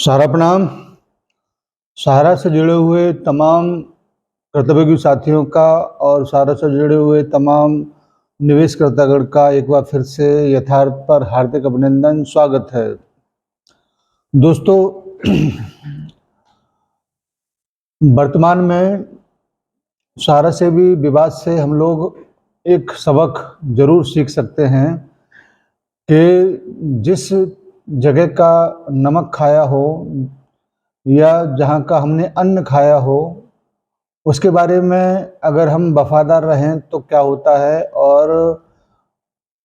सहारा प्रणाम। सहारा से जुड़े हुए तमाम कर्तव्यज्ञ साथियों का और सहारा से जुड़े हुए तमाम निवेशकर्तागण का एक बार फिर से यथार्थ पर हार्दिक अभिनंदन, स्वागत है। दोस्तों, वर्तमान में सहारा से भी विवाद से हम लोग एक सबक जरूर सीख सकते हैं कि जिस जगह का नमक खाया हो या जहाँ का हमने अन्न खाया हो, उसके बारे में अगर हम वफादार रहें तो क्या होता है और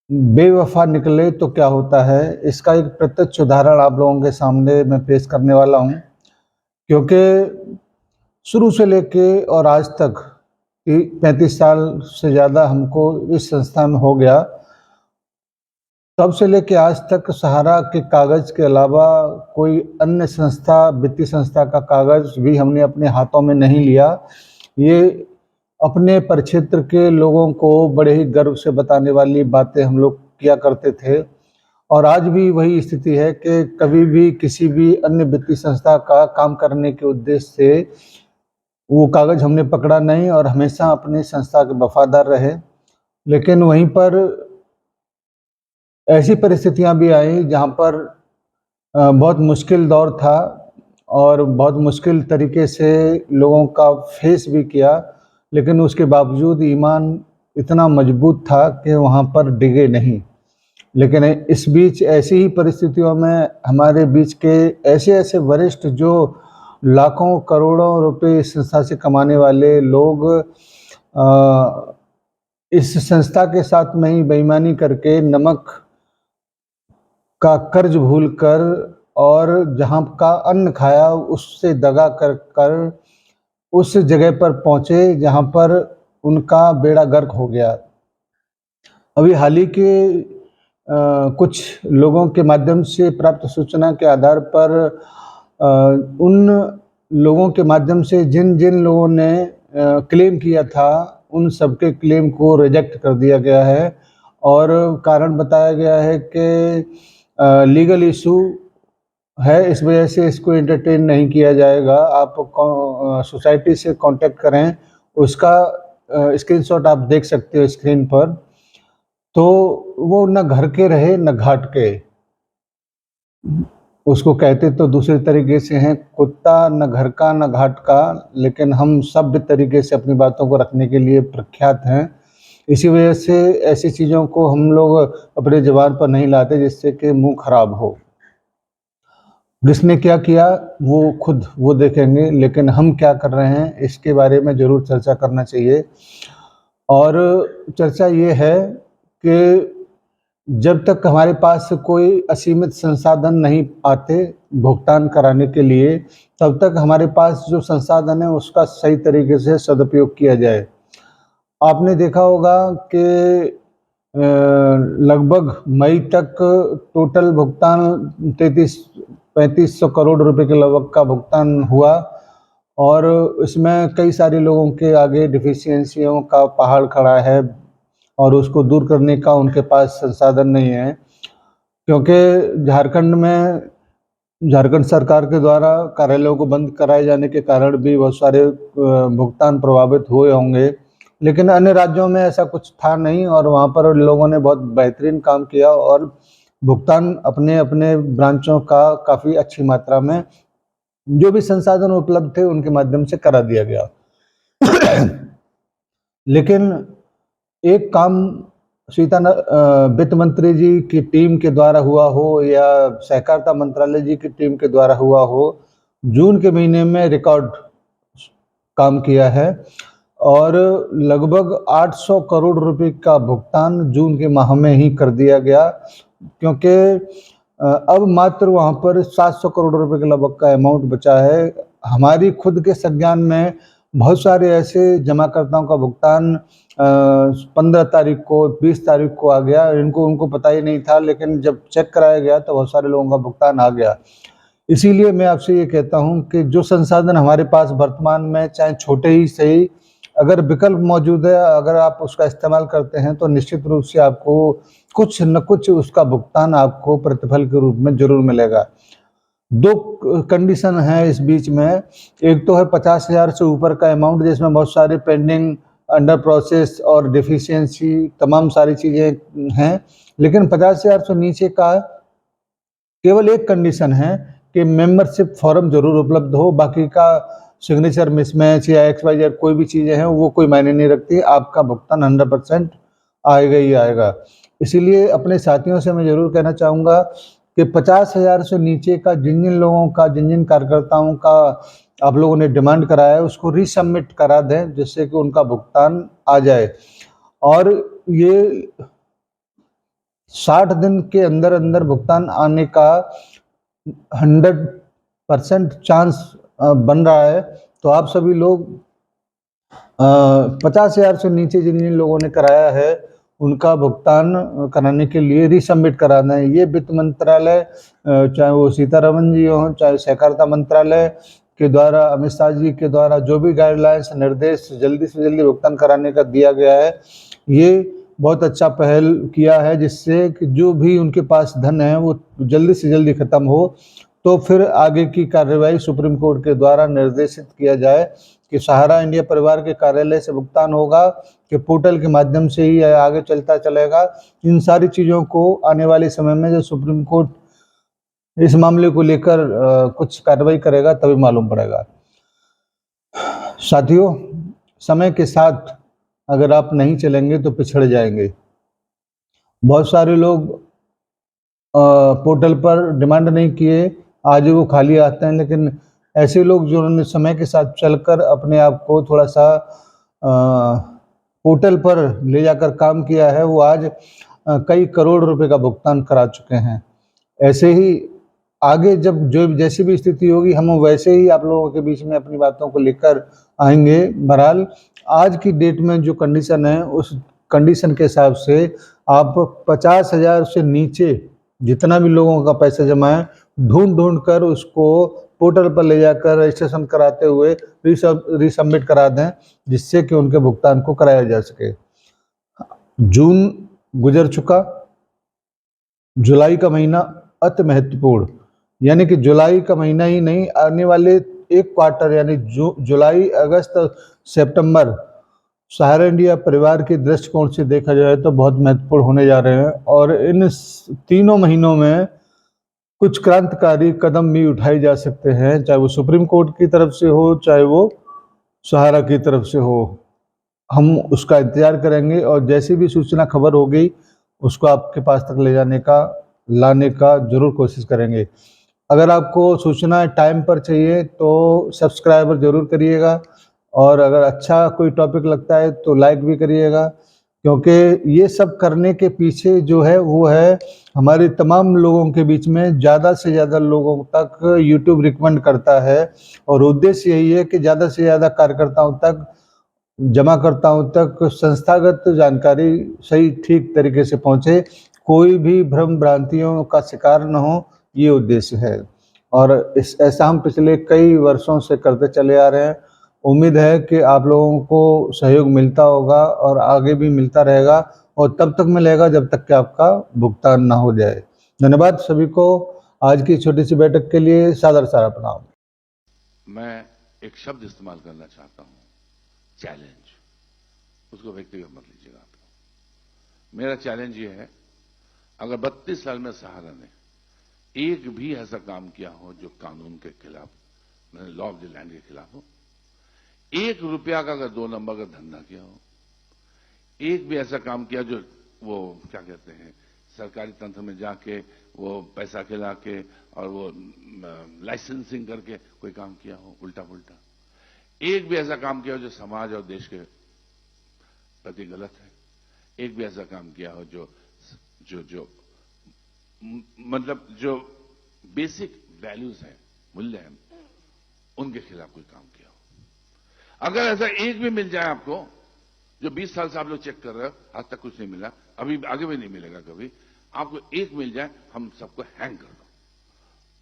बेवफा निकले तो क्या होता है, इसका एक प्रत्यक्ष उदाहरण आप लोगों के सामने मैं पेश करने वाला हूँ। क्योंकि शुरू से लेके और आज तक 35 साल से ज़्यादा हमको इस संस्था में हो गया, तब से लेके आज तक सहारा के कागज़ के अलावा कोई अन्य संस्था, वित्तीय संस्था का कागज़ भी हमने अपने हाथों में नहीं लिया। ये अपने परिक्षेत्र के लोगों को बड़े ही गर्व से बताने वाली बातें हम लोग किया करते थे और आज भी वही स्थिति है कि कभी भी किसी भी अन्य वित्तीय संस्था का काम करने के उद्देश्य से वो कागज़ हमने पकड़ा नहीं और हमेशा अपनी संस्था के वफादार रहे। लेकिन वहीं पर ऐसी परिस्थितियां भी आई जहां पर बहुत मुश्किल दौर था और बहुत मुश्किल तरीके से लोगों का फेस भी किया, लेकिन उसके बावजूद ईमान इतना मजबूत था कि वहां पर डिगे नहीं। लेकिन इस बीच ऐसी ही परिस्थितियों में हमारे बीच के ऐसे ऐसे वरिष्ठ जो लाखों करोड़ों रुपए इस संस्था से कमाने वाले लोग इस संस्था के साथ में ही बेईमानी करके नमक का कर्ज भूलकर और जहां का अन्न खाया उससे दगा कर कर उस जगह पर पहुंचे जहां पर उनका बेड़ा गर्क हो गया। अभी हाल ही के कुछ लोगों के माध्यम से प्राप्त सूचना के आधार पर उन लोगों के माध्यम से जिन जिन लोगों ने क्लेम किया था उन सबके क्लेम को रिजेक्ट कर दिया गया है और कारण बताया गया है कि लीगल इशू है, इस वजह से इसको एंटरटेन नहीं किया जाएगा। आप सोसाइटी से कांटेक्ट करें, उसका स्क्रीनशॉट आप देख सकते हो स्क्रीन पर। तो वो न घर के रहे न घाट के, उसको कहते तो दूसरे तरीके से हैं, कुत्ता न घर का न घाट का, लेकिन हम सभ्य तरीके से अपनी बातों को रखने के लिए प्रख्यात हैं। इसी वजह से ऐसी चीज़ों को हम लोग अपने ज़बान पर नहीं लाते जिससे कि मुंह खराब हो। किसने क्या किया वो खुद वो देखेंगे, लेकिन हम क्या कर रहे हैं इसके बारे में ज़रूर चर्चा करना चाहिए। और चर्चा ये है कि जब तक हमारे पास कोई असीमित संसाधन नहीं आते भुगतान कराने के लिए, तब तक हमारे पास जो संसाधन है उसका सही तरीके से सदुपयोग किया जाए। आपने देखा होगा कि लगभग मई तक टोटल भुगतान 3500 करोड़ रुपए के लगभग का भुगतान हुआ और इसमें कई सारे लोगों के आगे डिफिशियंसियों का पहाड़ खड़ा है और उसको दूर करने का उनके पास संसाधन नहीं है। क्योंकि झारखंड सरकार के द्वारा कार्यालयों को बंद कराए जाने के कारण भी बहुत सारे भुगतान प्रभावित हुए होंगे, लेकिन अन्य राज्यों में ऐसा कुछ था नहीं और वहाँ पर लोगों ने बहुत बेहतरीन काम किया और भुगतान अपने अपने ब्रांचों का काफ़ी अच्छी मात्रा में जो भी संसाधन उपलब्ध थे उनके माध्यम से करा दिया गया। लेकिन एक काम वित्त मंत्री जी की टीम के द्वारा हुआ हो या सहकारिता मंत्रालय जी की टीम के द्वारा हुआ हो, जून के महीने में रिकॉर्ड काम किया है और लगभग 800 करोड़ रुपए का भुगतान जून के माह में ही कर दिया गया। क्योंकि अब मात्र वहाँ पर 700 करोड़ रुपए के लगभग का अमाउंट बचा है। हमारी खुद के संज्ञान में बहुत सारे ऐसे जमाकर्ताओं का भुगतान 15 तारीख को 20 तारीख को आ गया, उनको पता ही नहीं था, लेकिन जब चेक कराया गया तो बहुत सारे लोगों का भुगतान आ गया। इसीलिए मैं आपसे ये कहता हूँ कि जो संसाधन हमारे पास वर्तमान में चाहे छोटे ही सही, अगर विकल्प मौजूद है, अगर आप उसका इस्तेमाल करते हैं तो निश्चित रूप से आपको कुछ न कुछ उसका भुगतान आपको प्रतिफल के रूप में जरूर मिलेगा। दो कंडीशन है इस बीच में। एक तो है 50,000 से ऊपर का अमाउंट, जिसमें बहुत सारे पेंडिंग, अंडर प्रोसेस और डिफिशियंसी तमाम सारी चीज़ें हैं। लेकिन 50,000 से नीचे का केवल एक कंडीशन है कि मेंबरशिप फॉर्म जरूर उपलब्ध हो, बाकी का सिग्नेचर मिसमैच या XYZ कोई भी चीज़ें हैं वो कोई मायने नहीं रखती, आपका भुगतान 100% आएगा ही आएगा। इसीलिए अपने साथियों से मैं ज़रूर कहना चाहूँगा कि 50,000 से नीचे का जिन लोगों का, जिन कार्यकर्ताओं का आप लोगों ने डिमांड कराया है, उसको रीसबमिट करा दें, जिससे कि उनका भुगतान आ जाए। और ये 60 दिन के अंदर अंदर भुगतान आने का 100% चांस बन रहा है। तो आप सभी लोग 50,000 से नीचे जिन जिन लोगों ने कराया है उनका भुगतान कराने के लिए रीसबमिट कराना है। ये वित्त मंत्रालय, चाहे वो सीतारमन जी हों, चाहे सहकारिता मंत्रालय के द्वारा, अमित शाह जी के द्वारा जो भी गाइडलाइंस, निर्देश जल्दी से जल्दी भुगतान कराने का दिया गया है, ये बहुत अच्छा पहल किया है, जिससे कि जो भी उनके पास धन है वो जल्दी से जल्दी खत्म हो, तो फिर आगे की कार्यवाही सुप्रीम कोर्ट के द्वारा निर्देशित किया जाए कि सहारा इंडिया परिवार के कार्यालय से भुगतान होगा कि पोर्टल के माध्यम से ही आगे चलता चलेगा। इन सारी चीज़ों को आने वाले समय में जो सुप्रीम कोर्ट इस मामले को लेकर कुछ कार्रवाई करेगा तभी मालूम पड़ेगा। साथियों, समय के साथ अगर आप नहीं चलेंगे तो पिछड़ जाएंगे। बहुत सारे लोग पोर्टल पर डिमांड नहीं किए, आज वो खाली आते हैं, लेकिन ऐसे लोग जिन्होंने समय के साथ चलकर अपने आप को थोड़ा सा पोर्टल पर ले जाकर काम किया है, वो आज कई करोड़ रुपए का भुगतान करा चुके हैं। ऐसे ही आगे जब जो जैसी भी स्थिति होगी, हम वैसे ही आप लोगों के बीच में अपनी बातों को लेकर आएंगे। बहरहाल आज की डेट में जो कंडीशन है, उस कंडीशन के हिसाब से आप 50,000 से नीचे जितना भी लोगों का पैसा जमा है, ढूंढ कर उसको पोर्टल पर ले जाकर रजिस्ट्रेशन कराते हुए रीसबमिट करा दें, जिससे कि उनके भुगतान को कराया जा सके। जून गुजर चुका, जुलाई का महीना अति महत्वपूर्ण, यानी कि जुलाई का महीना ही नहीं, आने वाले एक क्वार्टर यानी जुलाई, अगस्त, सितंबर सहारा इंडिया परिवार के दृष्टिकोण से देखा जाए तो बहुत महत्वपूर्ण होने जा रहे हैं। और इन तीनों महीनों में कुछ क्रांतिकारी कदम भी उठाए जा सकते हैं, चाहे वो सुप्रीम कोर्ट की तरफ से हो, चाहे वो सहारा की तरफ से हो। हम उसका इंतजार करेंगे और जैसी भी सूचना खबर होगी उसको आपके पास तक ले जाने का, लाने का जरूर कोशिश करेंगे। अगर आपको सूचना टाइम पर चाहिए तो सब्सक्राइबर जरूर करिएगा, और अगर अच्छा कोई टॉपिक लगता है तो लाइक भी करिएगा, क्योंकि ये सब करने के पीछे जो है वो है हमारे तमाम लोगों के बीच में ज़्यादा से ज़्यादा लोगों तक यूट्यूब रिकमेंड करता है, और उद्देश्य यही है कि ज़्यादा से ज़्यादा कार्यकर्ताओं तक, जमाकर्ताओं तक संस्थागत जानकारी सही ठीक तरीके से पहुंचे, कोई भी भ्रम भ्रांतियों का शिकार न हो, ये उद्देश्य है। और ऐसा हम पिछले कई वर्षों से करते चले आ रहे हैं। उम्मीद है कि आप लोगों को सहयोग मिलता होगा और आगे भी मिलता रहेगा, और तब तक मिलेगा जब तक कि आपका भुगतान ना हो जाए। धन्यवाद सभी को आज की छोटी सी बैठक के लिए, सादर सारा प्रणाम। मैं एक शब्द इस्तेमाल करना चाहता हूं, चैलेंज। उसको व्यक्तिगत मत लीजिएगा आप। मेरा चैलेंज ये है, अगर 32 साल में सहारा ने एक भी ऐसा काम किया हो जो कानून के खिलाफ, लॉ ऑफ द लैंड के खिलाफ हो, 1 रुपया का अगर 2 नंबर का धंधा किया हो, एक भी ऐसा काम किया जो वो क्या कहते हैं, सरकारी तंत्र में जाके वो पैसा खिला के और वो लाइसेंसिंग करके कोई काम किया हो उल्टा पुल्टा, एक भी ऐसा काम किया हो जो समाज और देश के प्रति गलत है, एक भी ऐसा काम किया हो जो जो जो मतलब जो बेसिक वैल्यूज हैं, मूल्य हैं, उनके खिलाफ कोई काम किया हो, अगर ऐसा एक भी मिल जाए आपको, जो 20 साल से आप लोग चेक कर रहे हो, आज तक कुछ नहीं मिला, अभी आगे भी नहीं मिलेगा कभी, आपको एक मिल जाए, हम सबको हैंग कर दो।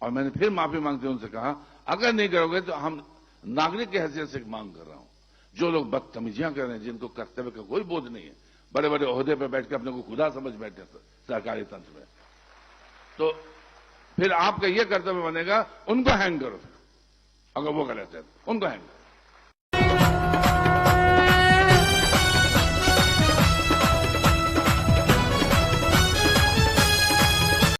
और मैंने फिर माफी मांगते उनसे कहा, अगर नहीं करोगे तो हम नागरिक की हैसियत से मांग कर रहा हूं, जो लोग बदतमीजियां कर रहे हैं, जिनको कर्तव्य का कोई बोध नहीं है, बड़े बड़े ओहदे पर बैठ के अपने को खुदा समझ बैठे सरकारी तंत्र में, तो फिर आपका यह कर्तव्य बनेगा उनको हैंग करो, अगर वो गलत है उनको हैंग करो।